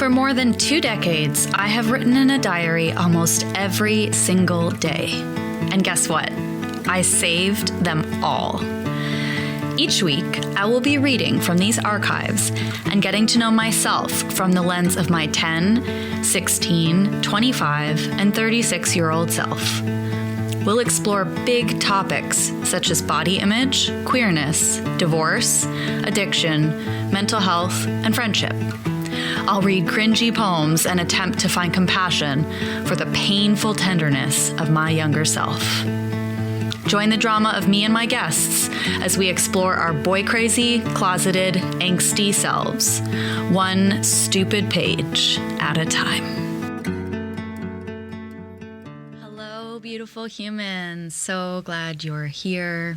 For more than 2 decades, I have written in a diary almost every single day. And guess what? I saved them all. Each week, I will be reading from these archives and getting to know myself from the lens of my 10, 16, 25, and 36-year-old self. We'll explore big topics such as body image, queerness, divorce, addiction, mental health, and friendship. I'll read cringy poems and attempt to find compassion for the painful tenderness of my younger self. Join the drama of me and my guests as we explore our boy-crazy, closeted, angsty selves, one stupid page at a time. Hello, beautiful humans. So glad you're here.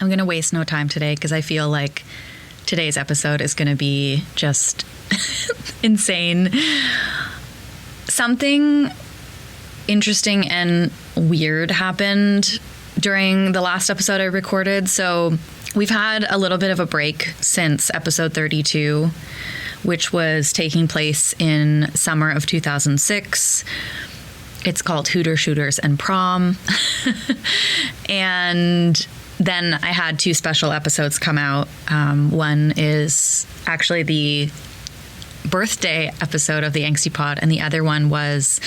I'm going to waste no time today because I feel like today's episode is going to be just insane. Something interesting and weird happened during the last episode I recorded. So we've had a little bit of a break since episode 32, which was taking place in summer of 2006. It's called Hooter, Shooters, and Prom. And then I had 2 special episodes come out. One is actually the birthday episode of the Angsty Pod, and the other one was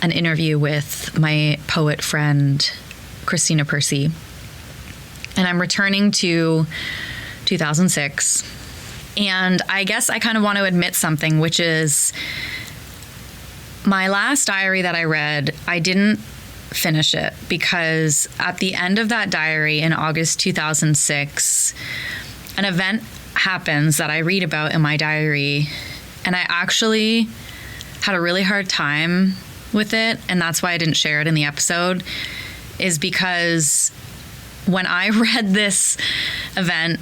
an interview with my poet friend, Christina Percy. And I'm returning to 2006. And I guess I kind of want to admit something, which is my last diary that I read, I didn't finish it because at the end of that diary in August 2006, an event happens that I read about in my diary, and I actually had a really hard time with it, and that's why I didn't share it in the episode, is because when I read this event,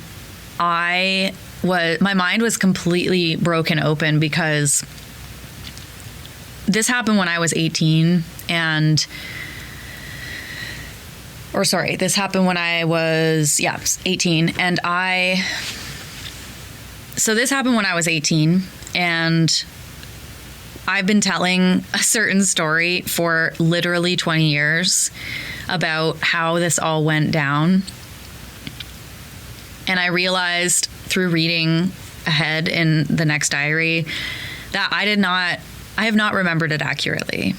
my mind was completely broken open because this happened when I was 18 this happened when I was 18, and so this happened when I was 18, and I've been telling a certain story for literally 20 years about how this all went down. And I realized through reading ahead in the next diary that I have not remembered it accurately.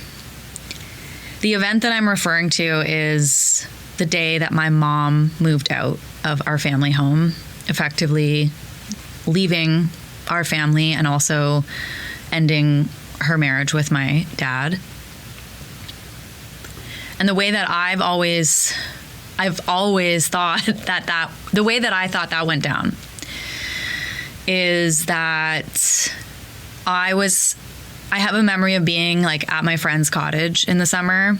The event that I'm referring to is the day that my mom moved out of our family home, effectively leaving our family and also ending her marriage with my dad. And the way that I've always thought that the way that I thought that went down is that I have a memory of being like at my friend's cottage in the summer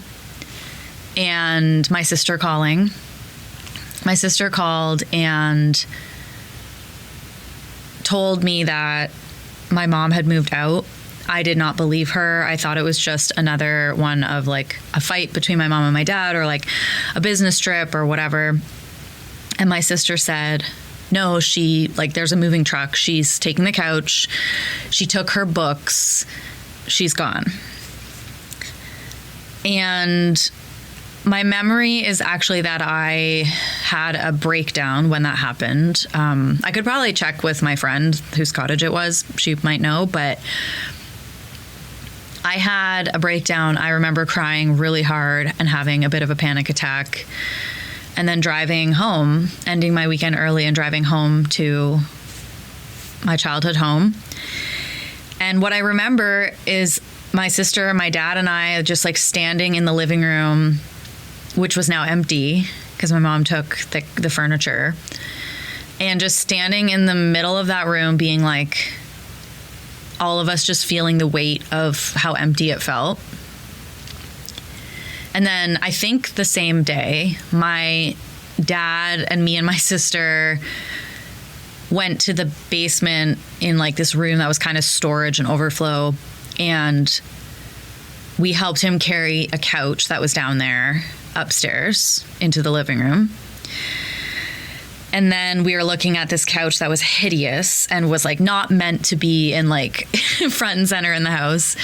and my sister calling. My sister called and told me that my mom had moved out. I did not believe her. I thought it was just another one of like a fight between my mom and my dad or like a business trip or whatever. And my sister said, no, there's a moving truck. She's taking the couch. She took her books. She's gone. And my memory is actually that I had a breakdown when that happened. I could probably check with my friend whose cottage it was. She might know, but I had a breakdown. I remember crying really hard and having a bit of a panic attack, and then driving home, ending my weekend early and driving home to my childhood home. And what I remember is my sister, my dad, and I just like standing in the living room, which was now empty because my mom took the furniture, and just standing in the middle of that room being like, all of us just feeling the weight of how empty it felt. And then I think the same day, my dad and me and my sister went to the basement in like this room that was kind of storage and overflow, and we helped him carry a couch that was down there upstairs into the living room. And then we were looking at this couch that was hideous and was like not meant to be in like front and center in the house.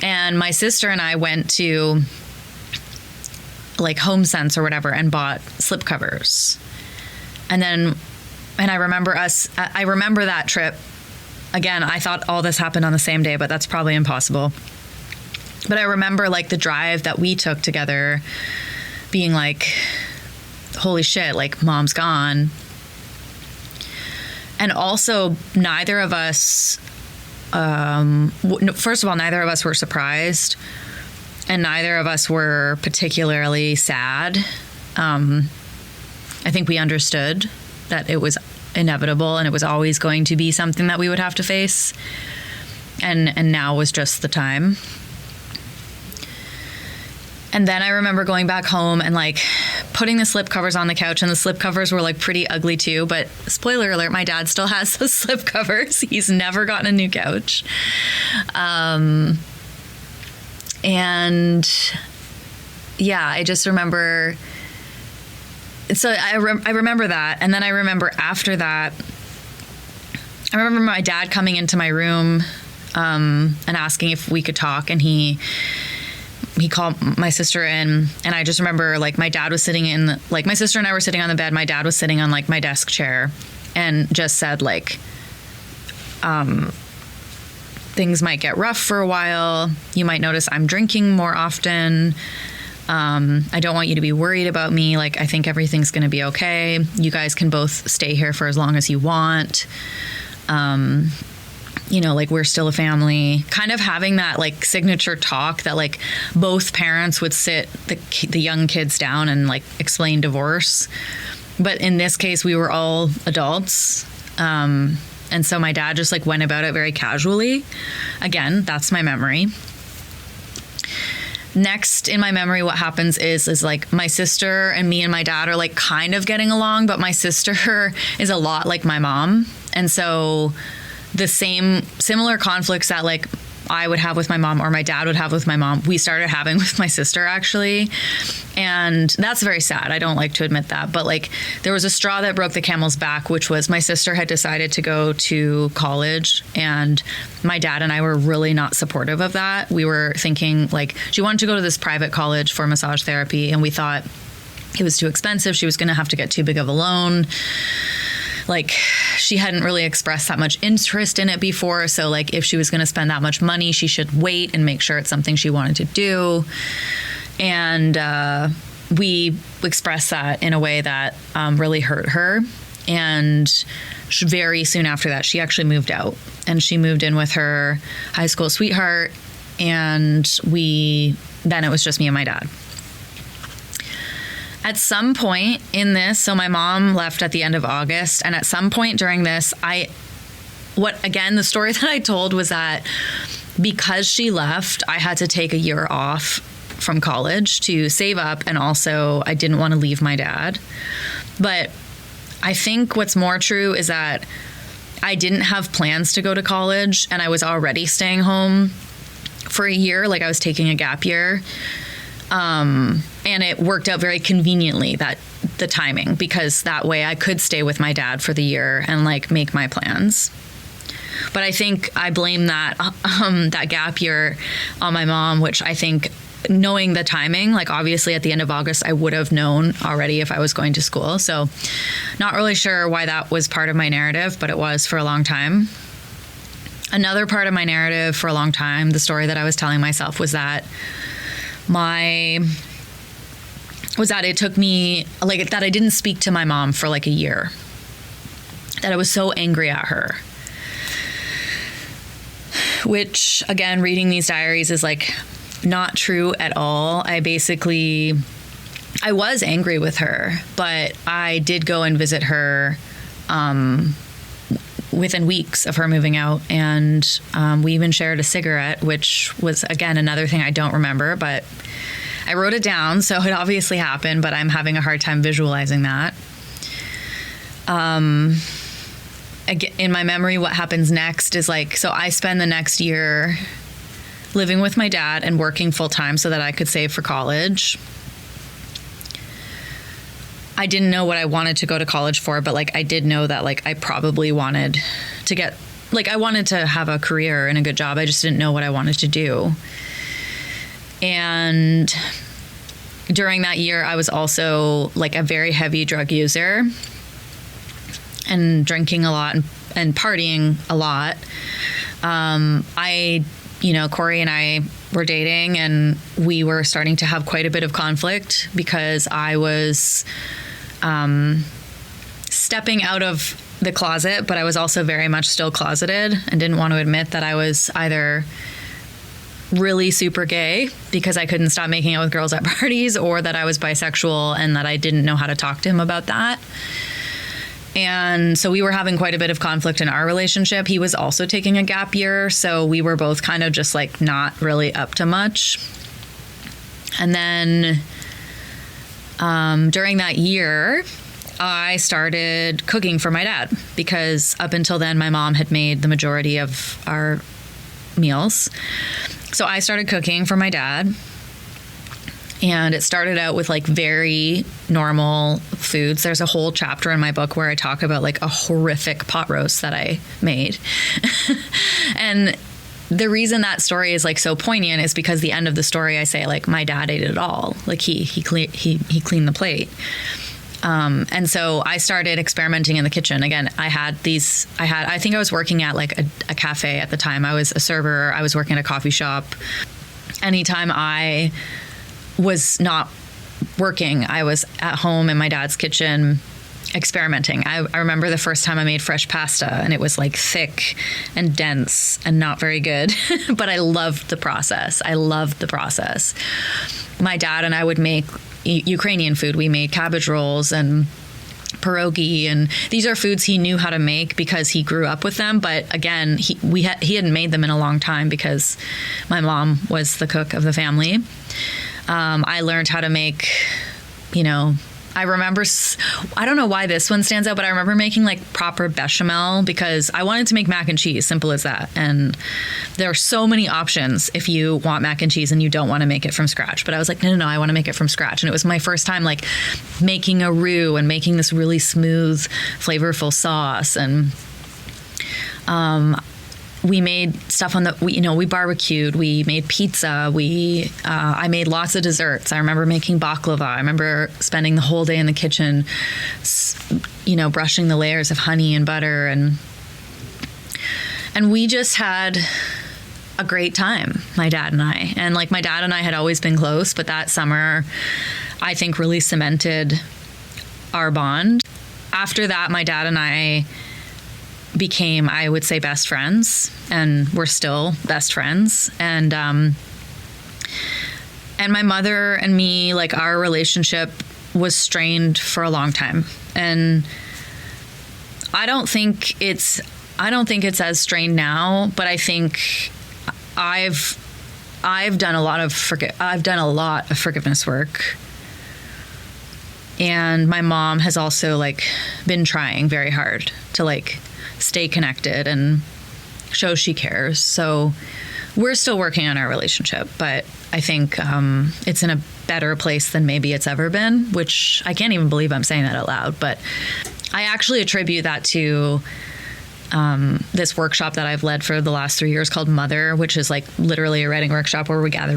And my sister and I went to like Home Sense or whatever and bought slip covers. And I remember that trip. Again, I thought all this happened on the same day, but that's probably impossible. But I remember like the drive that we took together being like, holy shit, like mom's gone. And also neither of us, first of all, neither of us were surprised and neither of us were particularly sad. I think we understood that it was inevitable and it was always going to be something that we would have to face. And now was just the time. And then I remember going back home and like putting the slip covers on the couch, and the slip covers were like pretty ugly too. But spoiler alert, my dad still has those slip covers. He's never gotten a new couch. And yeah, I just remember. So I remember that. And then I remember after that, I remember my dad coming into my room and asking if we could talk. And he called my sister in, and I just remember like my dad was sitting my sister and I were sitting on the bed. My dad was sitting on like my desk chair and just said like, things might get rough for a while. You might notice I'm drinking more often. I don't want you to be worried about me. Like, I think everything's going to be okay. You guys can both stay here for as long as you want. Like we're still a family, kind of having that like signature talk that like both parents would sit the young kids down and like explain divorce. But in this case, we were all adults. And so my dad just like went about it very casually. Again, that's my memory. Next in my memory, what happens is like my sister and me and my dad are like kind of getting along, but my sister is a lot like my mom. And so the similar conflicts that like I would have with my mom or my dad would have with my mom, we started having with my sister actually. And that's very sad. I don't like to admit that, but like there was a straw that broke the camel's back, which was my sister had decided to go to college and my dad and I were really not supportive of that. We were thinking like she wanted to go to this private college for massage therapy and we thought it was too expensive. She was going to have to get too big of a loan. Like she hadn't really expressed that much interest in it before. So like if she was going to spend that much money, she should wait and make sure it's something she wanted to do. And we expressed that in a way that really hurt her. And very soon after that, she actually moved out and she moved in with her high school sweetheart. And then it was just me and my dad. At some point in this, so my mom left at the end of August, and at some point during this, the story that I told was that because she left, I had to take a year off from college to save up, and also I didn't want to leave my dad. But I think what's more true is that I didn't have plans to go to college, and I was already staying home for a year, like I was taking a gap year. And it worked out very conveniently, that the timing, because that way I could stay with my dad for the year and like make my plans. But I think I blame that gap year on my mom, which I think knowing the timing, like obviously at the end of August, I would have known already if I was going to school. So not really sure why that was part of my narrative, but it was for a long time. Another part of my narrative for a long time, the story that I was telling myself was that it took me, like, that I didn't speak to my mom for like a year, that I was so angry at her, which again, reading these diaries is like not true at all. I was angry with her, but I did go and visit her within weeks of her moving out. And we even shared a cigarette, which was, again, another thing I don't remember, but I wrote it down, so it obviously happened, but I'm having a hard time visualizing that. Again, in my memory, what happens next is like, so I spend the next year living with my dad and working full time so that I could save for college. I didn't know what I wanted to go to college for, but like I did know that like I probably wanted to get, like I wanted to have a career and a good job. I just didn't know what I wanted to do. And during that year, I was also like a very heavy drug user and drinking a lot and partying a lot. Corey and I were dating, and we were starting to have quite a bit of conflict because I was stepping out of the closet, but I was also very much still closeted and didn't want to admit that I was either really super gay because I couldn't stop making out with girls at parties, or that I was bisexual and that I didn't know how to talk to him about that. And so we were having quite a bit of conflict in our relationship. He was also taking a gap year, so we were both kind of just like not really up to much. And then during that year, I started cooking for my dad, because up until then, my mom had made the majority of our meals. So I started cooking for my dad. And it started out with like very normal foods. There's a whole chapter in my book where I talk about like a horrific pot roast that I made. And the reason that story is like so poignant is because the end of the story, I say like my dad ate it all. Like he cleaned the plate. And so I started experimenting in the kitchen. Again, I think I was working at like a cafe at the time. I was a server. I was working at a coffee shop. Anytime I was not working, I was at home in my dad's kitchen experimenting. I remember the first time I made fresh pasta, and it was like thick and dense and not very good, but I loved the process. My dad and I would make Ukrainian food. We made cabbage rolls and pierogi, and these are foods he knew how to make because he grew up with them. But again, he hadn't made them in a long time because my mom was the cook of the family. I learned how to make, I remember, I don't know why this one stands out, but I remember making like proper bechamel because I wanted to make mac and cheese, simple as that. And there are so many options if you want mac and cheese and you don't want to make it from scratch. But I was like, no, I want to make it from scratch. And it was my first time like making a roux and making this really smooth, flavorful sauce. And we made stuff we barbecued, we made pizza, I made lots of desserts. I remember making baklava. I remember spending the whole day in the kitchen, brushing the layers of honey and butter. And we just had a great time, my dad and I. And like my dad and I had always been close, but that summer, I think really cemented our bond. After that, my dad and I became, I would say, best friends, and we're still best friends. And my mother and me, like our relationship was strained for a long time. And I don't think it's as strained now, but I think I've done a lot of forgiveness work. And my mom has also like been trying very hard to like stay connected and show she cares. So we're still working on our relationship, but I think it's in a better place than maybe it's ever been, which I can't even believe I'm saying that out loud. But I actually attribute that to this workshop that I've led for the last 3 years called Mother, which is like literally a writing workshop where we gather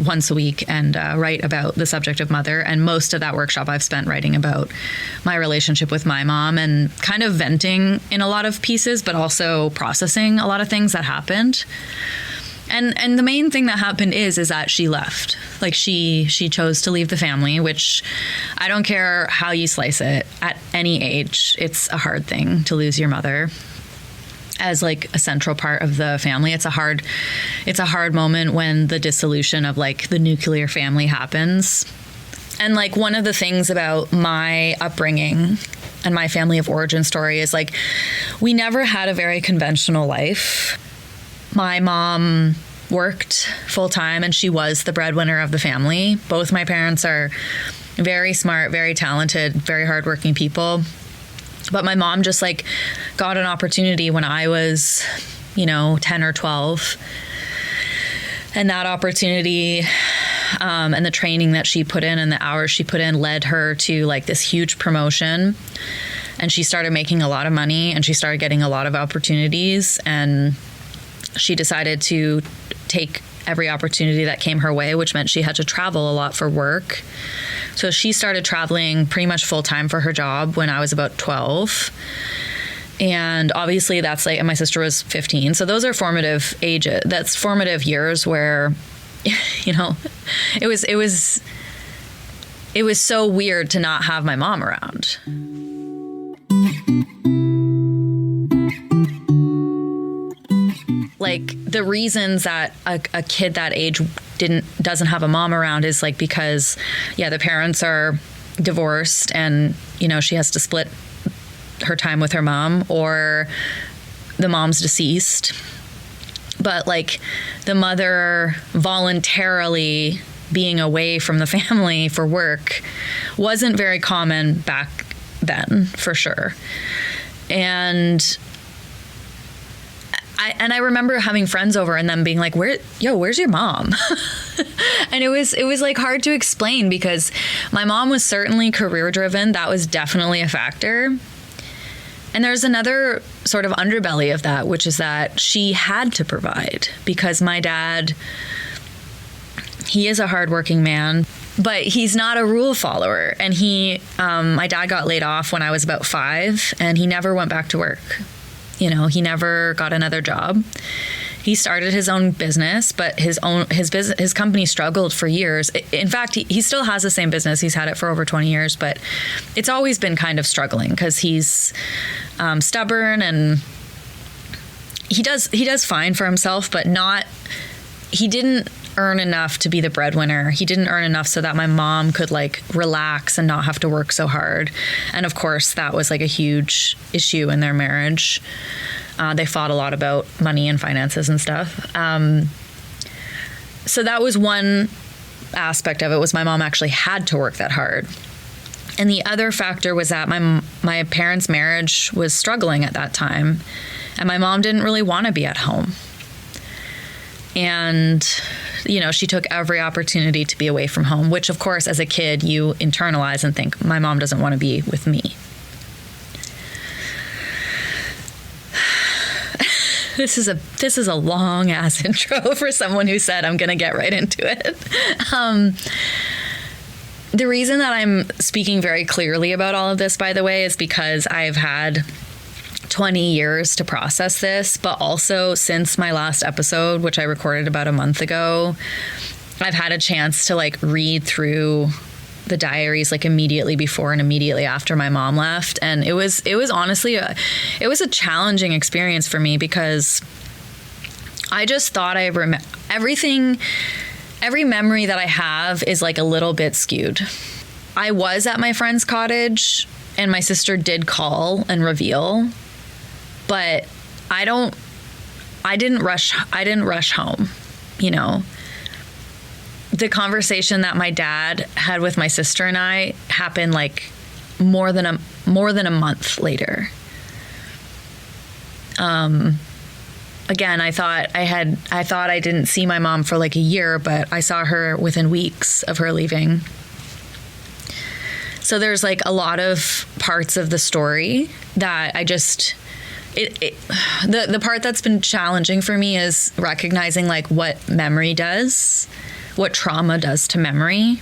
once a week and write about the subject of mother. And most of that workshop I've spent writing about my relationship with my mom and kind of venting in a lot of pieces, but also processing a lot of things that happened. And the main thing that happened is that she left. Like she chose to leave the family, which I don't care how you slice it. At any age, it's a hard thing to lose your mother as like a central part of the family. It's a hard moment when the dissolution of like the nuclear family happens. And like one of the things about my upbringing and my family of origin story is like we never had a very conventional life. My mom worked full time and she was the breadwinner of the family. Both my parents are very smart, very talented, very hardworking people. But my mom just like got an opportunity when I was, 10 or 12. And that opportunity and the training that she put in and the hours she put in led her to like this huge promotion. And she started making a lot of money and she started getting a lot of opportunities. And she decided to take every opportunity that came her way, which meant she had to travel a lot for work. So she started traveling pretty much full time for her job when I was about 12. And obviously that's like, and my sister was 15. So those are formative ages. That's formative years where, you know, it was so weird to not have my mom around. Like the reasons that a kid that age doesn't have a mom around is like because, yeah, the parents are divorced and, you know, she has to split her time with her mom, or the mom's deceased. But like the mother voluntarily being away from the family for work wasn't very common back then, for sure. And I remember having friends over and them being like, where's your mom? And it was like hard to explain because my mom was certainly career driven. That was definitely a factor. And there's another sort of underbelly of that, which is that she had to provide because my dad, he is a hardworking man, but he's not a rule follower. And my dad got laid off when I was about 5 and he never went back to work. You know, he never got another job. He started his own business, but his company struggled for years. In fact, he still has the same business. He's had it for over 20 years, but it's always been kind of struggling because he's stubborn and he does fine for himself, but he didn't earn enough to be the breadwinner. He didn't earn enough so that my mom could like relax and not have to work so hard. And of course, that was like a huge issue in their marriage. They fought a lot about money and finances and stuff. So that was one aspect of it, was my mom actually had to work that hard. And the other factor was that my parents' marriage was struggling at that time, and my mom didn't really want to be at home. And, you know, she took every opportunity to be away from home, which, of course, as a kid, you internalize and think, my mom doesn't want to be with me. This is a long ass intro for someone who said I'm going to get right into it. The reason that I'm speaking very clearly about all of this, by the way, is because I've had 20 years to process this, but also since my last episode, which I recorded about a month ago, I've had a chance to like read through the diaries like immediately before and immediately after my mom left. And it was honestly it was a challenging experience for me because I just thought every memory that I have is like a little bit skewed. I was at my friend's cottage and my sister did call and reveal, but I didn't rush home, you know. The conversation that my dad had with my sister and I happened like more than a month later. Again, I thought I didn't see my mom for like a year, but I saw her within weeks of her leaving. So there's like a lot of parts of the story that I just the part that's been challenging for me is recognizing like what memory does, what trauma does to memory,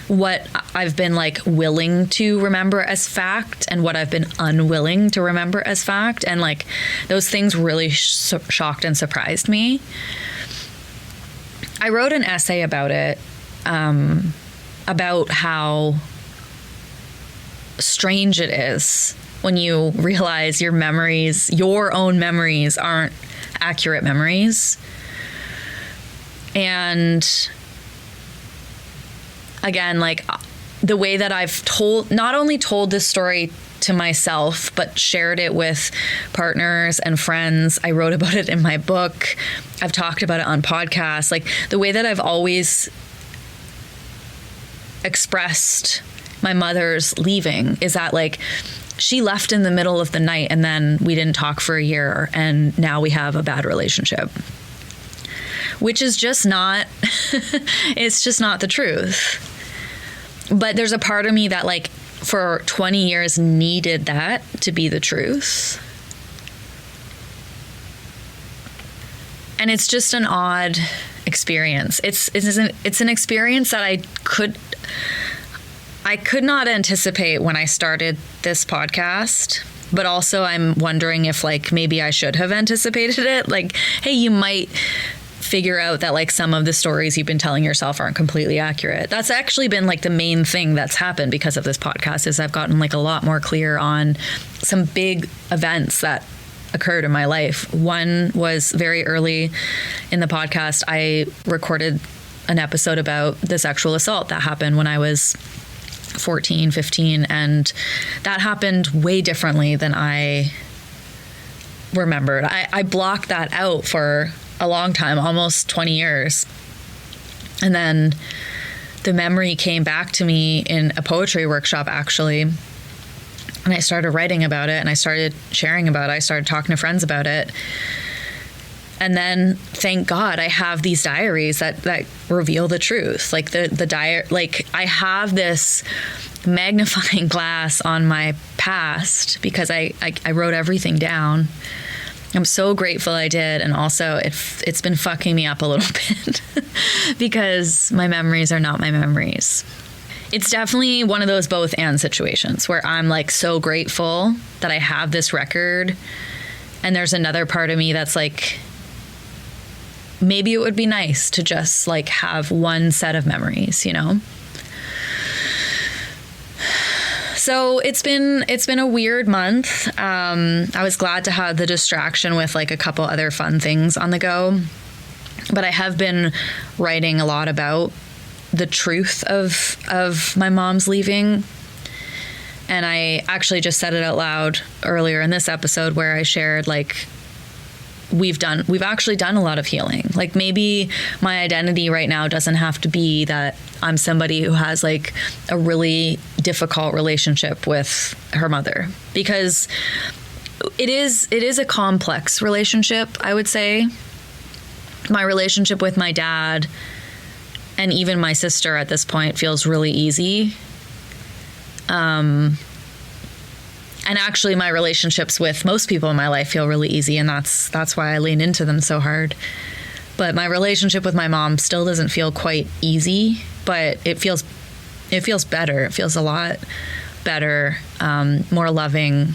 what I've been like willing to remember as fact and what I've been unwilling to remember as fact. And like those things really shocked and surprised me. I wrote an essay about it, about how strange it is when you realize your own memories aren't accurate memories. And again, like the way that I've not only told this story to myself, but shared it with partners and friends. I wrote about it in my book. I've talked about it on podcasts. Like the way that I've always expressed my mother's leaving is that like she left in the middle of the night and then we didn't talk for a year and now we have a bad relationship. which is just not, it's just not the truth. But there's a part of me that like for 20 years needed that to be the truth. And it's just an odd experience. It's an experience that I could not anticipate when I started this podcast, but also I'm wondering if like maybe I should have anticipated it. Like, hey, you might figure out that like some of the stories you've been telling yourself aren't completely accurate. That's actually been like the main thing that's happened because of this podcast, is I've gotten like a lot more clear on some big events that occurred in my life. One was very early in the podcast. I recorded an episode about the sexual assault that happened when I was 14, 15, and that happened way differently than I remembered. I blocked that out for a long time, almost 20 years. And then the memory came back to me in a poetry workshop, actually. And I started writing about it, and I started sharing about it. I started talking to friends about it. And then, thank God, I have these diaries that reveal the truth. Like like I have this magnifying glass on my past because I wrote everything down. I'm so grateful I did. And also it's been fucking me up a little bit because my memories are not my memories. It's definitely one of those both and situations where I'm like so grateful that I have this record. And there's another part of me that's like, maybe it would be nice to just like have one set of memories, you know? So it's been a weird month. I was glad to have the distraction with like a couple other fun things on the go, but I have been writing a lot about the truth of my mom's leaving. And I actually just said it out loud earlier in this episode where I shared like, we've actually done a lot of healing. Like maybe my identity right now doesn't have to be that I'm somebody who has like a really difficult relationship with her mother, because it is a complex relationship, I would say. My relationship with my dad and even my sister at this point feels really easy. And actually my relationships with most people in my life feel really easy, and that's why I lean into them so hard. But my relationship with my mom still doesn't feel quite easy, but it feels better. It feels a lot better, more loving.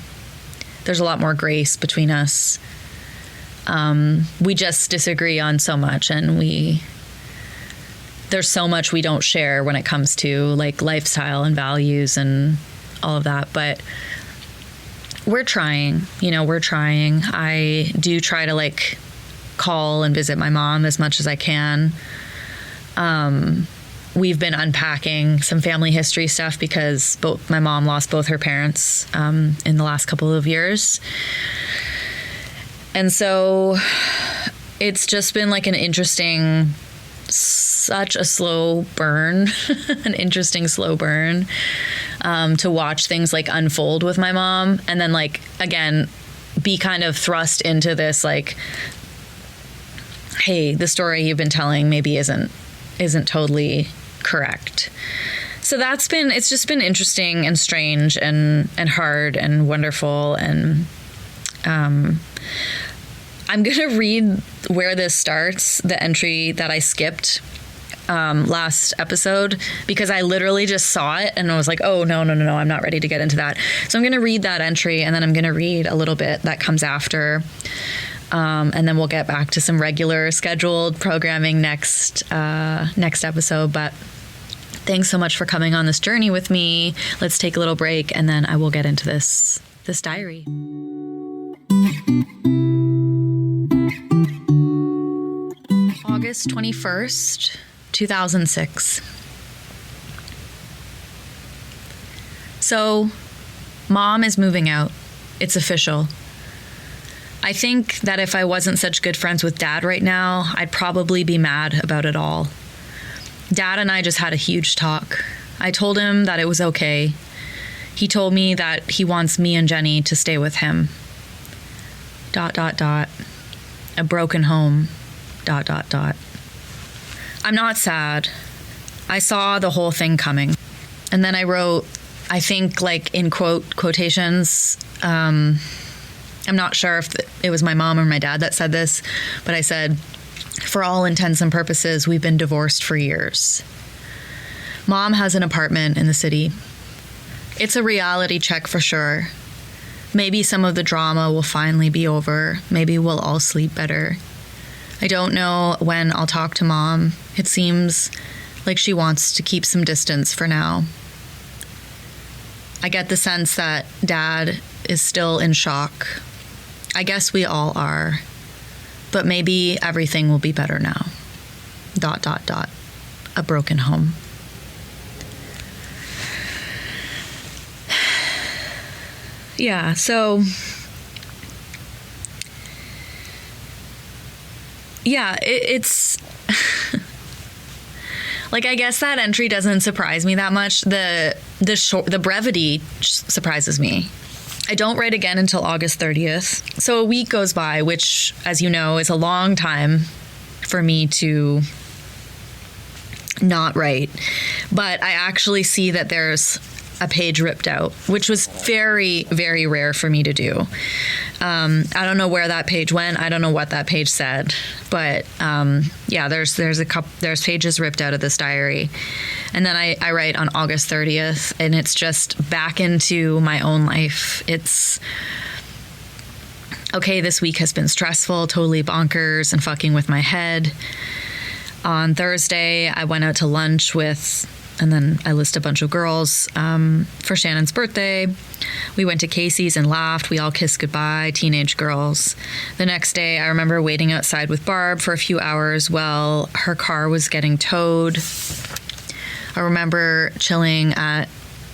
There's a lot more grace between us. We just disagree on so much, and there's so much we don't share when it comes to like lifestyle and values and all of that, but we're trying. I do try to like call and visit my mom as much as I can. We've been unpacking some family history stuff because my mom lost both her parents in the last couple of years. And so it's just been like such a slow burn, an interesting slow burn, to watch things like unfold with my mom. And then like, again, be kind of thrust into this, like, hey, the story you've been telling maybe isn't totally correct. So it's just been interesting and strange and hard and wonderful. And, I'm going to read where this starts, the entry that I skipped last episode, because I literally just saw it and I was like, oh, no, I'm not ready to get into that. So I'm going to read that entry, and then I'm going to read a little bit that comes after. And then we'll get back to some regular scheduled programming next episode. But thanks so much for coming on this journey with me. Let's take a little break, and then I will get into this diary. August 21st, 2006. So, Mom is moving out. It's official. I think that if I wasn't such good friends with Dad right now, I'd probably be mad about it all. Dad and I just had a huge talk. I told him that it was okay. He told me that he wants me and Jenny to stay with him. ... A broken home. ... I'm not sad. I saw the whole thing coming. And then I wrote, I think like in quotations, I'm not sure if it was my mom or my dad that said this, but I said, for all intents and purposes, we've been divorced for years. Mom has an apartment in the city. It's a reality check for sure. Maybe some of the drama will finally be over. Maybe we'll all sleep better. I don't know when I'll talk to Mom. It seems like she wants to keep some distance for now. I get the sense that Dad is still in shock. I guess we all are. But maybe everything will be better now. ... A broken home. Yeah, so... yeah, it's... like, I guess that entry doesn't surprise me that much. The brevity surprises me. I don't write again until August 30th. So a week goes by, which, as you know, is a long time for me to not write. But I actually see that there's a page ripped out, which was very, very rare for me to do. I don't know where that page went. I don't know what that page said, but yeah, there's pages ripped out of this diary. And then I write on August 30th, and it's just back into my own life. It's okay. This week has been stressful, totally bonkers, and fucking with my head. On Thursday, I went out to lunch with, and then I list a bunch of girls for Shannon's birthday. We went to Casey's and laughed. We all kissed goodbye, teenage girls. The next day, I remember waiting outside with Barb for a few hours while her car was getting towed. I remember chilling at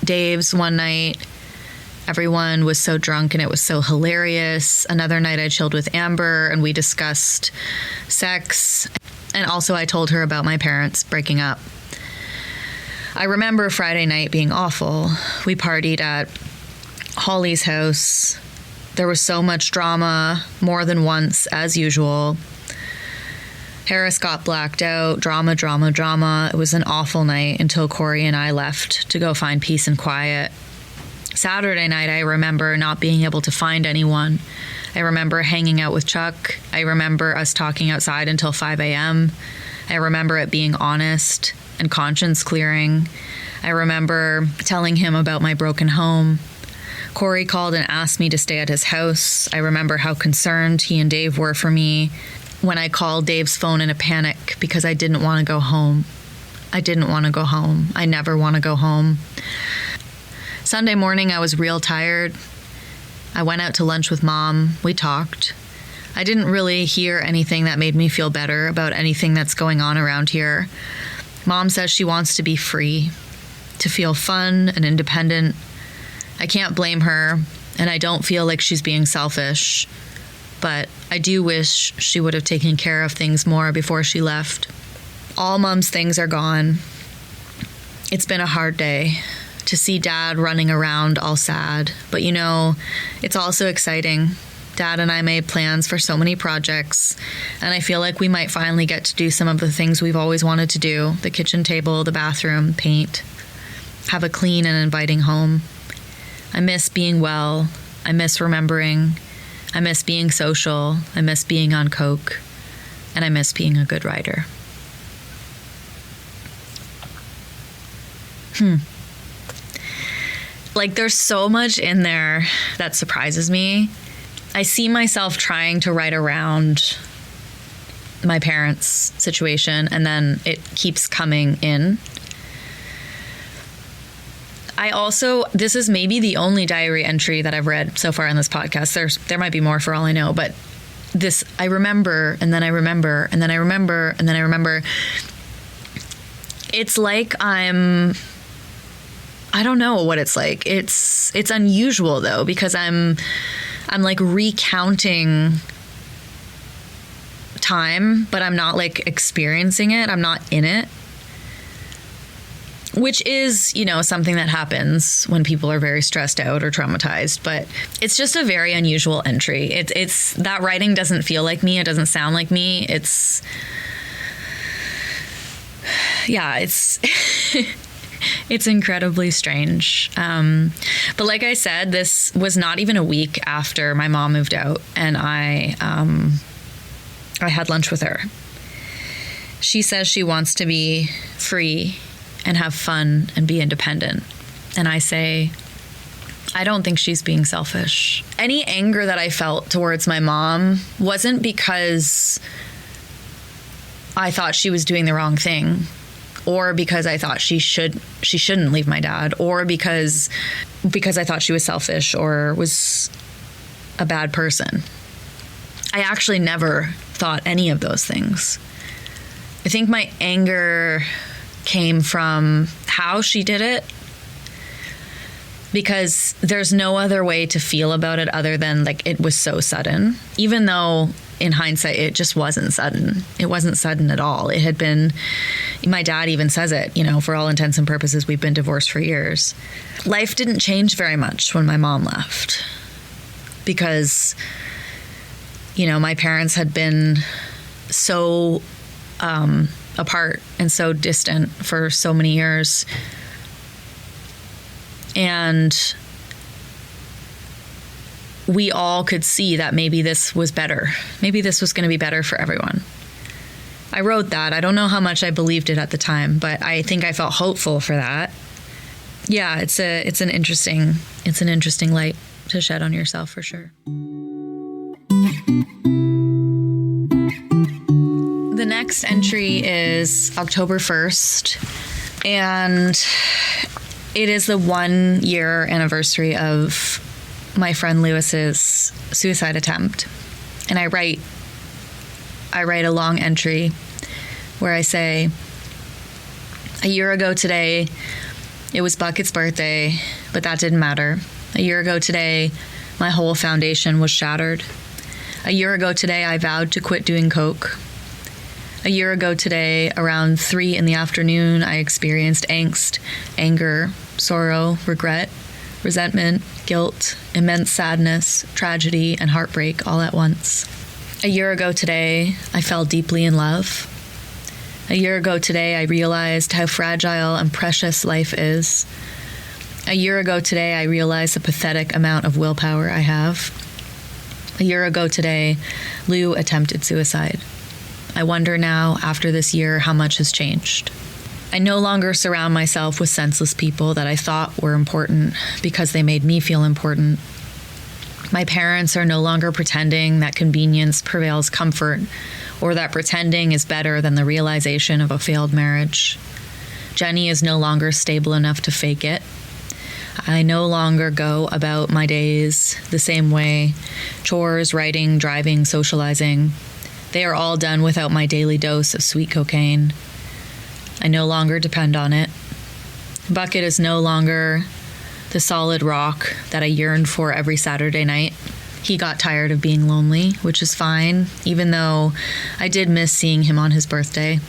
Dave's one night. Everyone was so drunk and it was so hilarious. Another night I chilled with Amber and we discussed sex. And also I told her about my parents breaking up. I remember Friday night being awful. We partied at Holly's house. There was so much drama, more than once, as usual. Harris got blacked out, drama. It was an awful night until Corey and I left to go find peace and quiet. Saturday night, I remember not being able to find anyone. I remember hanging out with Chuck. I remember us talking outside until 5 a.m. I remember it being honest and conscience clearing. I remember telling him about my broken home. Corey called and asked me to stay at his house. I remember how concerned he and Dave were for me when I called Dave's phone in a panic because I didn't want to go home. I didn't want to go home. I never want to go home. Sunday morning, I was real tired. I went out to lunch with Mom. We talked. I didn't really hear anything that made me feel better about anything that's going on around here. Mom says she wants to be free, to feel fun and independent. I can't blame her, and I don't feel like she's being selfish, but I do wish she would have taken care of things more before she left. All Mom's things are gone. It's been a hard day to see Dad running around all sad, but you know, it's also exciting. Dad and I made plans for so many projects, and I feel like we might finally get to do some of the things we've always wanted to do: the kitchen table, the bathroom, paint, have a clean and inviting home. I miss being well. I miss remembering. I miss being social. I miss being on coke. And I miss being a good writer. Like, there's so much in there that surprises me. I see myself trying to write around my parents' situation, and then it keeps coming in. I also, this is maybe the only diary entry that I've read so far in this podcast. There might be more for all I know, but this, I remember, and then I remember, and then I remember, and then I remember. It's like I don't know what it's like. It's unusual though, because I'm like recounting time, but I'm not like experiencing it. I'm not in it. Which is, you know, something that happens when people are very stressed out or traumatized, but it's just a very unusual entry. It's that writing doesn't feel like me. It doesn't sound like me. yeah, it's it's incredibly strange. But like I said, this was not even a week after my mom moved out, and I had lunch with her. She says she wants to be free and have fun and be independent. And I say, I don't think she's being selfish. Any anger that I felt towards my mom wasn't because I thought she was doing the wrong thing, or because I thought she shouldn't leave my dad, or because I thought she was selfish or was a bad person. I actually never thought any of those things. I think my anger came from how she did it, because there's no other way to feel about it other than like it was so sudden, even though in hindsight it just wasn't sudden. It wasn't sudden at all. It had been, my dad even says it, for all intents and purposes, we've been divorced for years. Life didn't change very much when my mom left, because my parents had been so apart and so distant for so many years. And we all could see that maybe this was better. Maybe this was going to be better for everyone. I wrote that. I don't know how much I believed it at the time, but I think I felt hopeful for that. Yeah, it's an interesting light to shed on yourself for sure. The next entry is October 1st, and it is the 1 year anniversary of my friend Lewis's suicide attempt. And I write a long entry where I say, a year ago today, it was Bucket's birthday, but that didn't matter. A year ago today, my whole foundation was shattered. A year ago today, I vowed to quit doing coke. A year ago today, around 3 p.m, I experienced angst, anger, sorrow, regret, resentment, guilt, immense sadness, tragedy, and heartbreak all at once. A year ago today, I fell deeply in love. A year ago today, I realized how fragile and precious life is. A year ago today, I realized the pathetic amount of willpower I have. A year ago today, Lou attempted suicide. I wonder now, after this year, how much has changed. I no longer surround myself with senseless people that I thought were important because they made me feel important. My parents are no longer pretending that convenience prevails comfort, or that pretending is better than the realization of a failed marriage. Jenny is no longer stable enough to fake it. I no longer go about my days the same way. Chores, writing, driving, socializing. They are all done without my daily dose of sweet cocaine. I no longer depend on it. Bucket is no longer the solid rock that I yearned for every Saturday night. He got tired of being lonely, which is fine, even though I did miss seeing him on his birthday.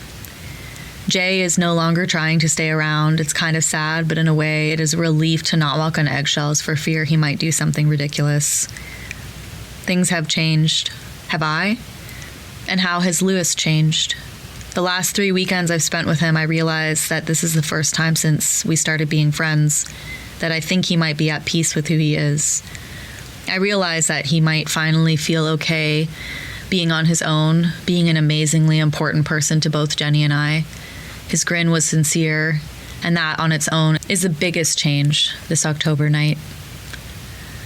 Jay is no longer trying to stay around. It's kind of sad, but in a way, it is a relief to not walk on eggshells for fear he might do something ridiculous. Things have changed. Have I? And how has Lewis changed? The last 3 weekends I've spent with him, I realized that this is the first time since we started being friends that I think he might be at peace with who he is. I realize that he might finally feel okay being on his own, being an amazingly important person to both Jenny and I. His grin was sincere, and that on its own is the biggest change this October night.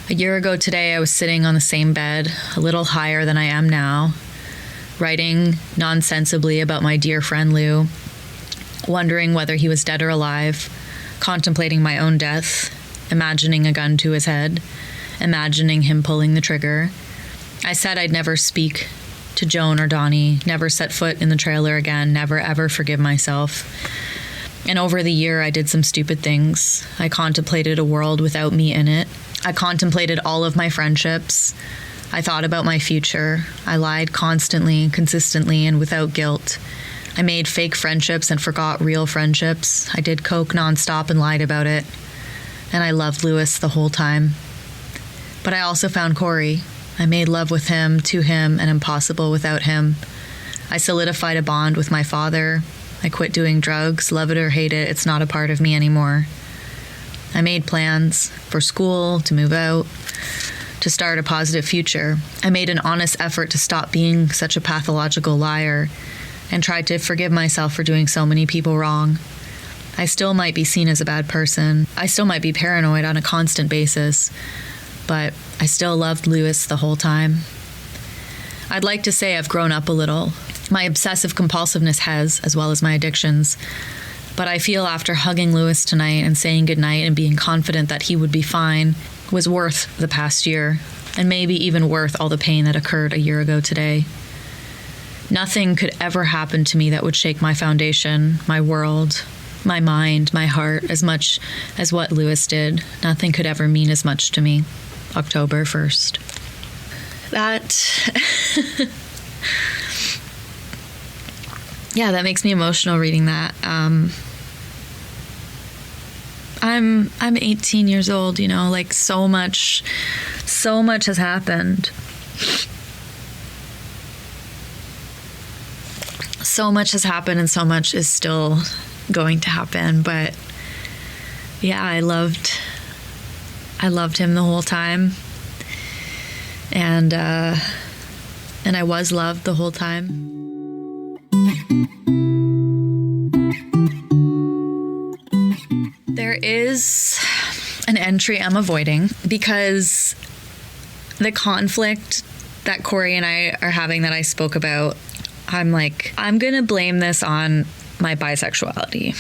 A year ago today, I was sitting on the same bed, a little higher than I am now, writing nonsensibly about my dear friend Lou, wondering whether he was dead or alive, contemplating my own death, imagining a gun to his head, imagining him pulling the trigger. I said I'd never speak to Joan or Donnie, never set foot in the trailer again, never ever forgive myself. And over the year, I did some stupid things. I contemplated a world without me in it. I contemplated all of my friendships. I thought about my future. I lied constantly, consistently, and without guilt. I made fake friendships and forgot real friendships. I did coke nonstop and lied about it. And I loved Lewis the whole time. But I also found Corey. I made love with him, to him, and impossible without him. I solidified a bond with my father. I quit doing drugs, love it or hate it, it's not a part of me anymore. I made plans for school, to move out, to start a positive future. I made an honest effort to stop being such a pathological liar and tried to forgive myself for doing so many people wrong. I still might be seen as a bad person. I still might be paranoid on a constant basis, but I still loved Lewis the whole time. I'd like to say I've grown up a little. My obsessive compulsiveness has, as well as my addictions. But I feel after hugging Lewis tonight and saying goodnight and being confident that he would be fine was worth the past year, and maybe even worth all the pain that occurred a year ago today. Nothing could ever happen to me that would shake my foundation, my world, my mind, my heart, as much as what Lewis did. Nothing could ever mean as much to me. October 1st. That makes me emotional reading that. I'm 18 years old, like so much has happened. So much has happened and so much is still going to happen. But yeah, I loved him the whole time. And I was loved the whole time. There is an entry I'm avoiding because the conflict that Corey and I are having that I spoke about, I'm like, I'm going to blame this on my bisexuality.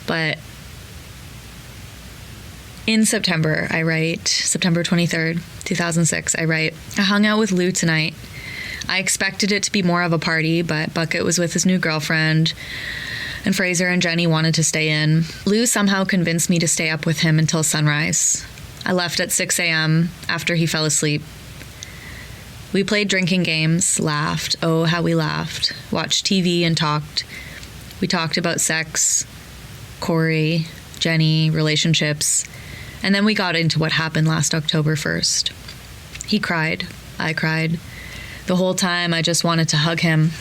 But in September, I write, September 23rd, 2006, I write, I hung out with Lou tonight. I expected it to be more of a party, but Bucket was with his new girlfriend, and Fraser and Jenny wanted to stay in. Lou somehow convinced me to stay up with him until sunrise. I left at 6 a.m. after he fell asleep. We played drinking games, laughed, oh how we laughed, watched TV and talked. We talked about sex, Corey, Jenny, relationships, and then we got into what happened last October 1st. He cried, I cried. The whole time I just wanted to hug him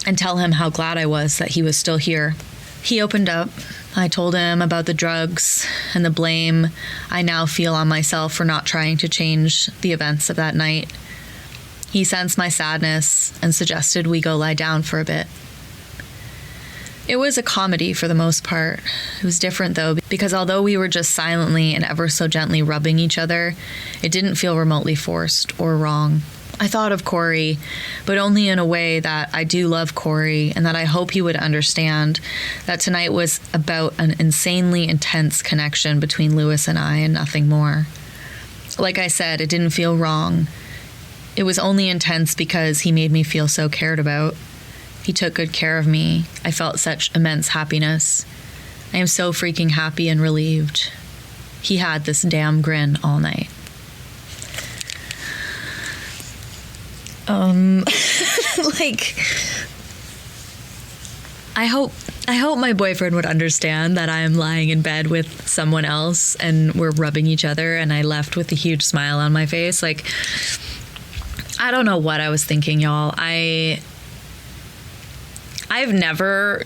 and tell him how glad I was that he was still here. He opened up. I told him about the drugs and the blame I now feel on myself for not trying to change the events of that night. He sensed my sadness and suggested we go lie down for a bit. It was a comedy for the most part. It was different though, because although we were just silently and ever so gently rubbing each other, it didn't feel remotely forced or wrong. I thought of Corey, but only in a way that I do love Corey and that I hope he would understand that tonight was about an insanely intense connection between Lewis and I and nothing more. Like I said, it didn't feel wrong. It was only intense because he made me feel so cared about. He took good care of me. I felt such immense happiness. I am so freaking happy and relieved. He had this damn grin all night. I hope my boyfriend would understand that I'm lying in bed with someone else and we're rubbing each other and I left with a huge smile on my face. Like, I don't know what I was thinking, y'all. I've never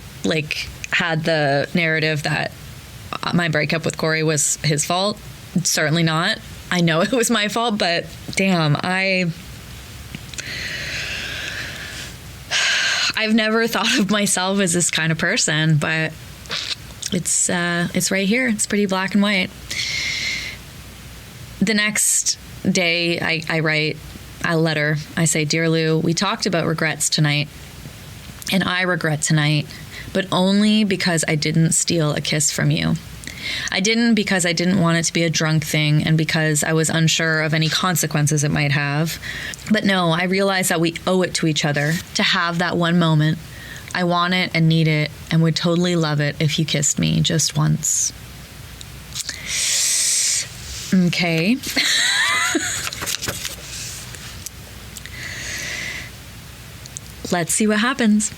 had the narrative that my breakup with Corey was his fault. Certainly not. I know it was my fault, but damn, I've never thought of myself as this kind of person, but it's right here. It's pretty black and white. The next day, I write a letter. I say, Dear Lou, we talked about regrets tonight, and I regret tonight, but only because I didn't steal a kiss from you. I didn't because I didn't want it to be a drunk thing and because I was unsure of any consequences it might have. But no, I realize that we owe it to each other to have that one moment. I want it and need it and would totally love it if you kissed me just once. Okay. Let's see what happens.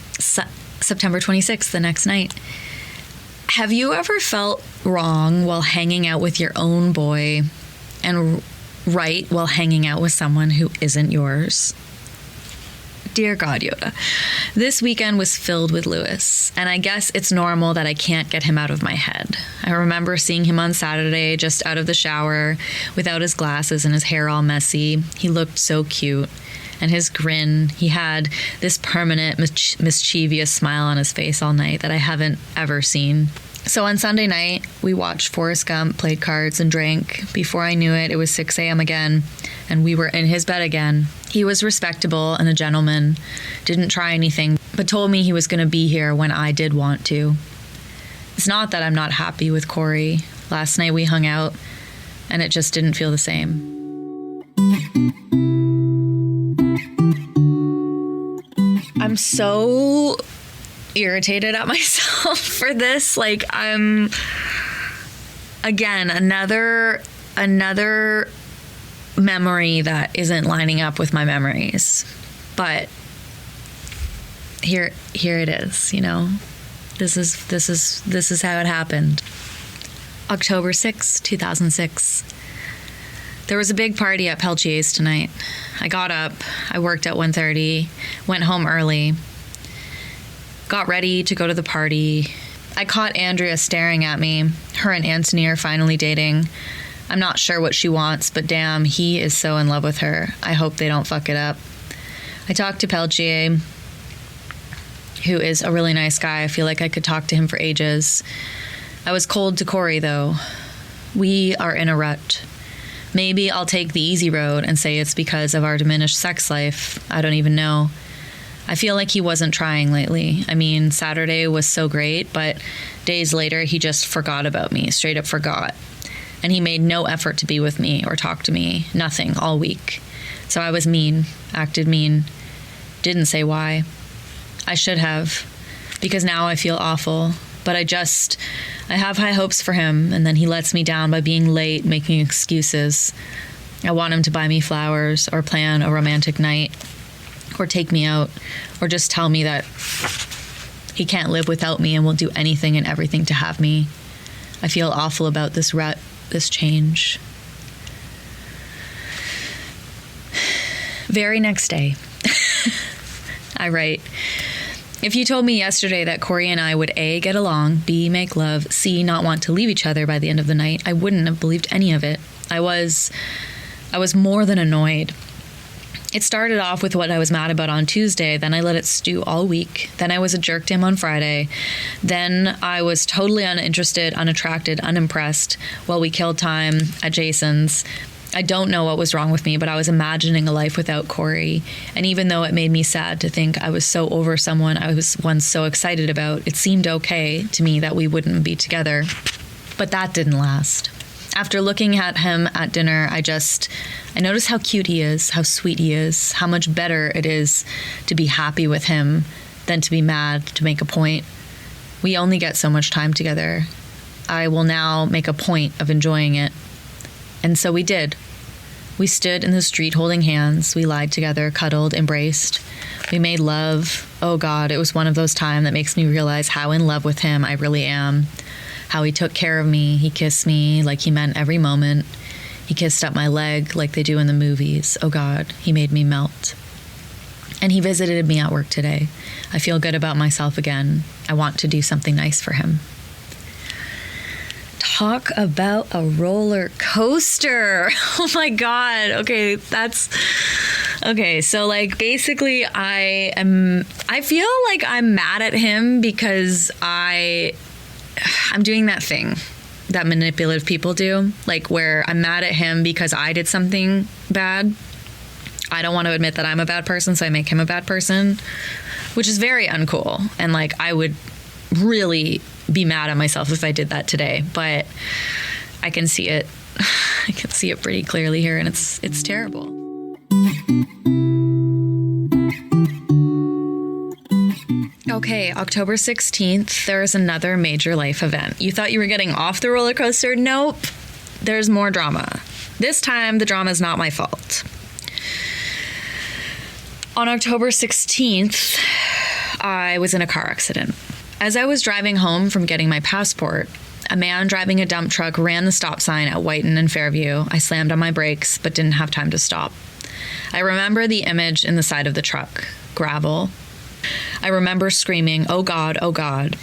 September 26th, the next night. Have you ever felt wrong while hanging out with your own boy and right while hanging out with someone who isn't yours? Dear God, Yoda. This weekend was filled with Lewis, and I guess it's normal that I can't get him out of my head. I remember seeing him on Saturday just out of the shower, without his glasses and his hair all messy. He looked so cute. And his grin, he had this permanent mischievous smile on his face all night that I haven't ever seen. So on Sunday night, we watched Forrest Gump, played cards, and drank. Before I knew it, it was 6 a.m. again, and we were in his bed again. He was respectable and a gentleman, didn't try anything, but told me he was going to be here when I did want to. It's not that I'm not happy with Corey. Last night we hung out, and it just didn't feel the same. I'm so irritated at myself for this. Like, I'm again another memory that isn't lining up with my memories. But here it is, you know. This is how it happened. October 6, 2006. There was a big party at Peltier's tonight. I got up, I worked at 1:30, went home early, got ready to go to the party. I caught Andrea staring at me. Her and Anthony are finally dating. I'm not sure what she wants, but damn, he is so in love with her. I hope they don't fuck it up. I talked to Peltier, who is a really nice guy. I feel like I could talk to him for ages. I was cold to Corey, though. We are in a rut. Maybe I'll take the easy road and say it's because of our diminished sex life. I don't even know. I feel like he wasn't trying lately. I mean, Saturday was so great, but days later he just forgot about me, straight up forgot. And he made no effort to be with me or talk to me, nothing, all week. So I was mean, acted mean, didn't say why. I should have, because now I feel awful. But I have high hopes for him, and then he lets me down by being late, making excuses. I want him to buy me flowers or plan a romantic night or take me out or just tell me that he can't live without me and will do anything and everything to have me. I feel awful about this rut, this change. Very next day, I write, if you told me yesterday that Corey and I would A, get along, B, make love, C, not want to leave each other by the end of the night, I wouldn't have believed any of it. I was more than annoyed. It started off with what I was mad about on Tuesday, then I let it stew all week, then I was a jerk to him on Friday, then I was totally uninterested, unattracted, unimpressed while we killed time at Jason's. I don't know what was wrong with me, but I was imagining a life without Corey. And even though it made me sad to think I was so over someone I was once so excited about, it seemed okay to me that we wouldn't be together. But that didn't last. After looking at him at dinner, I noticed how cute he is, how sweet he is, how much better it is to be happy with him than to be mad, to make a point. We only get so much time together. I will now make a point of enjoying it. And so we did. We stood in the street holding hands. We lied together, cuddled, embraced. We made love. Oh God, it was one of those times that makes me realize how in love with him I really am. How he took care of me. He kissed me like he meant every moment. He kissed up my leg like they do in the movies. Oh God, he made me melt. And he visited me at work today. I feel good about myself again. I want to do something nice for him. Talk about a roller coaster. Oh my God. Okay, so like basically I feel like I'm mad at him because I'm doing that thing that manipulative people do, like where I'm mad at him because I did something bad. I don't want to admit that I'm a bad person, so I make him a bad person, which is very uncool. And like I would really be mad at myself if I did that today, but I can see it. I can see it pretty clearly here, and it's terrible. Okay, October 16th, there is another major life event. You thought you were getting off the roller coaster? Nope. There's more drama. This time, the drama is not my fault. On October 16th, I was in a car accident. As I was driving home from getting my passport, a man driving a dump truck ran the stop sign at Whiten and Fairview. I slammed on my brakes, but didn't have time to stop. I remember the image in the side of the truck. gravel. I remember screaming, "Oh God, oh God."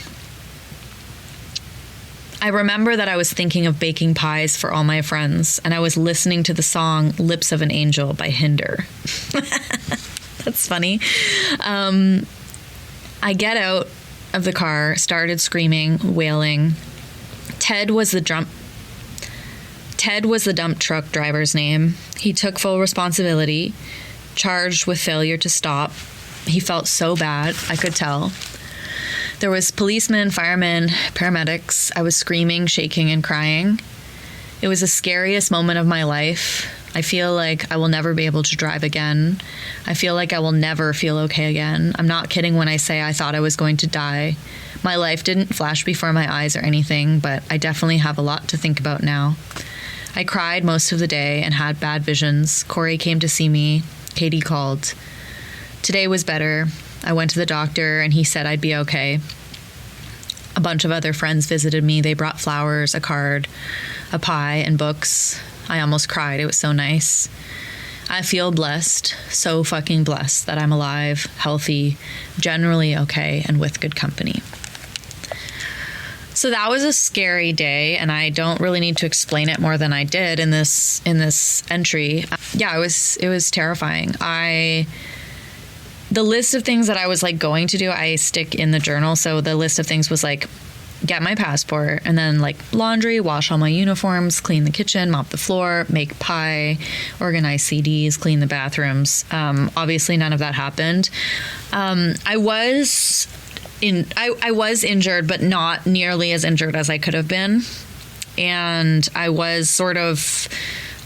I remember that I was thinking of baking pies for all my friends, and I was listening to the song Lips of an Angel by Hinder. That's funny. I get out of the car, started screaming, wailing. Ted was the dump truck driver's name. He took full responsibility, charged with failure to stop. He felt so bad, I could tell. There was policemen, firemen, paramedics. I was screaming, shaking, and crying. It was the scariest moment of my life. I feel like I will never be able to drive again. I feel like I will never feel okay again. I'm not kidding when I say I thought I was going to die. My life didn't flash before my eyes or anything, but I definitely have a lot to think about now. I cried most of the day and had bad visions. Corey came to see me. Katie called. Today was better. I went to the doctor and he said I'd be okay. A bunch of other friends visited me. They brought flowers, a card, a pie, and books. I almost cried. It was so nice. I feel blessed, so fucking blessed that I'm alive, healthy, generally okay, and with good company. So that was a scary day, and I don't really need to explain it more than I did in this entry. Yeah, it was terrifying. The list of things that I was like going to do, I stick in the journal. So the list of things was like get my passport, and then like laundry, wash all my uniforms, clean the kitchen, mop the floor, make pie, organize CDs, clean the bathrooms. Obviously none of that happened. I was injured, but not nearly as injured as I could have been. And I was sort of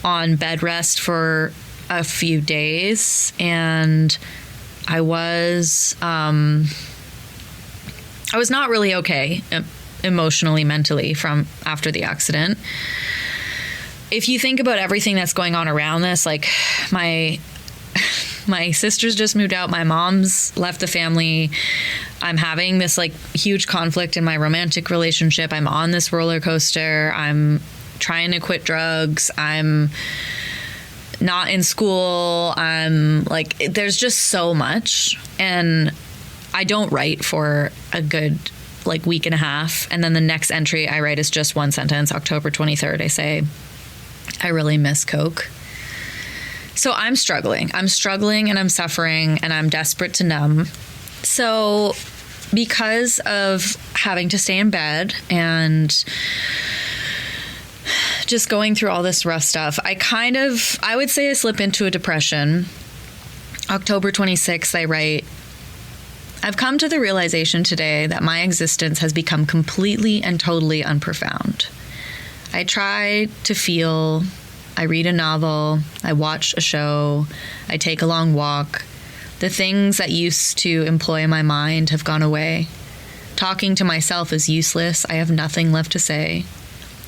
on bed rest for a few days, and I was not really okay emotionally, mentally from after the accident. If you think about everything that's going on around this, like my sisters just moved out, my mom's left the family. I'm having this like huge conflict in my romantic relationship. I'm on this roller coaster. I'm trying to quit drugs. I'm not in school. I'm like, there's just so much. And I don't write for a good like week and a half. And then the next entry I write is just one sentence. October 23rd, I say, I really miss Coke. So I'm struggling and I'm suffering and I'm desperate to numb. So because of having to stay in bed and just going through all this rough stuff, I would say I slip into a depression. October 26th, I write, I've come to the realization today that my existence has become completely and totally unprofound. I try to feel, I read a novel, I watch a show, I take a long walk. The things that used to employ my mind have gone away. Talking to myself is useless. I have nothing left to say.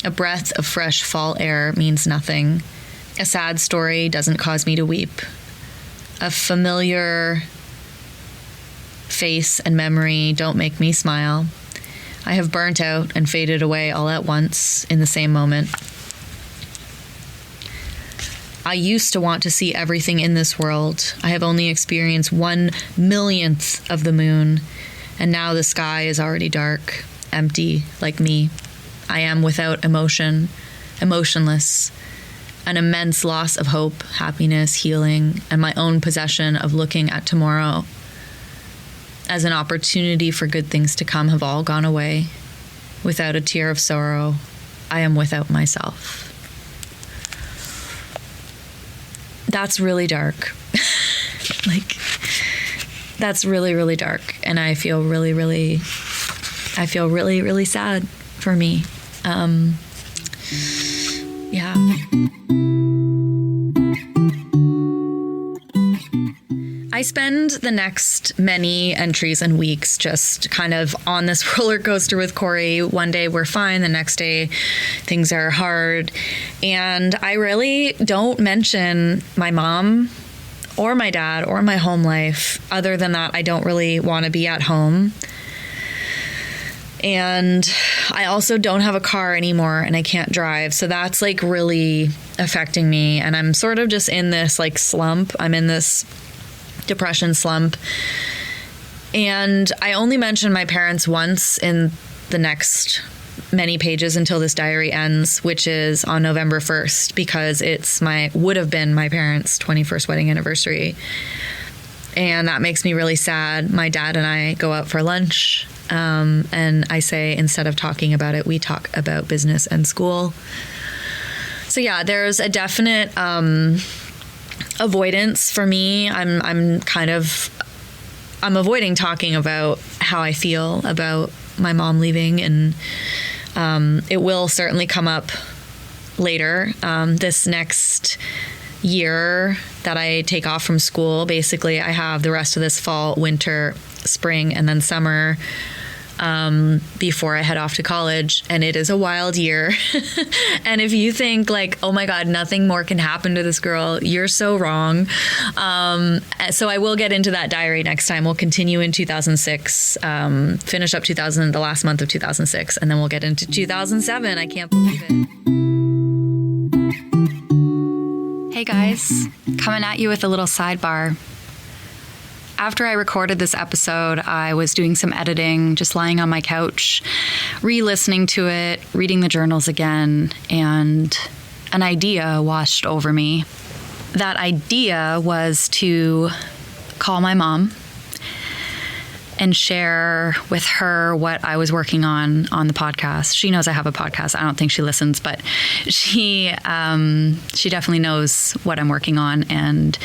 A breath of fresh fall air means nothing. A sad story doesn't cause me to weep. A familiar face and memory don't make me smile. I have burnt out and faded away all at once in the same moment. I used to want to see everything in this world. I have only experienced 1/1,000,000th of the moon, and now the sky is already dark, empty, like me. I am without emotion, emotionless, an immense loss of hope, happiness, healing, and my own possession of looking at tomorrow as an opportunity for good things to come have all gone away. Without a tear of sorrow, I am without myself. That's really dark. Like, that's really, really dark. And I feel really, really sad for me. Yeah. I spend the next many entries and weeks just kind of on this roller coaster with Corey. One day we're fine, the next day things are hard. And I really don't mention my mom or my dad or my home life. Other than that, I don't really want to be at home. And I also don't have a car anymore and I can't drive. So that's like really affecting me. And I'm sort of just in this like slump. I'm in this depression slump. And I only mentioned my parents once in the next many pages until this diary ends, which is on November 1st, because would have been my parents' 21st wedding anniversary. And that makes me really sad. My dad and I go out for lunch, and I say, instead of talking about it, we talk about business and school. So yeah, there's a definite avoidance for me. I'm avoiding talking about how I feel about my mom leaving, and it will certainly come up later. This next year that I take off from school, basically I have the rest of this fall, winter, spring, and then summer before I head off to college, and it is a wild year. And if you think like, oh my God, nothing more can happen to this girl, you're so wrong. So I will get into that diary next time. We'll continue in 2006, finish up the last month of 2006, and then we'll get into 2007. I can't believe it. Hey guys, coming at you with a little sidebar. After I recorded this episode, I was doing some editing, just lying on my couch, re-listening to it, reading the journals again, and an idea washed over me. That idea was to call my mom and share with her what I was working on the podcast. She knows I have a podcast. I don't think she listens, but she definitely knows what I'm working on. And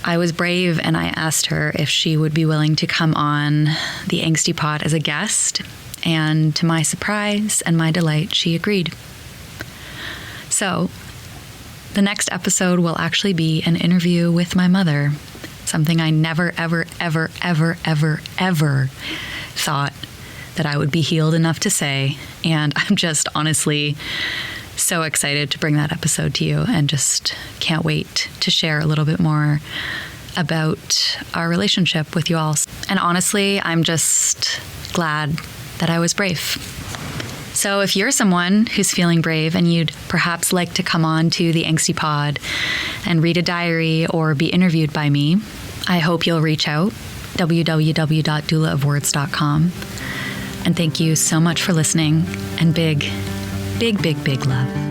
I was brave and I asked her if she would be willing to come on the Angsty Pod as a guest. And to my surprise and my delight, she agreed. So the next episode will actually be an interview with my mother. Something I never, ever, ever, ever, ever, ever thought that I would be healed enough to say. And I'm just honestly so excited to bring that episode to you, and just can't wait to share a little bit more about our relationship with you all. And honestly, I'm just glad that I was brave. So if you're someone who's feeling brave and you'd perhaps like to come on to the Angsty Pod and read a diary or be interviewed by me, I hope you'll reach out, www.doulaofwords.com. And thank you so much for listening, and big, big, big, big love.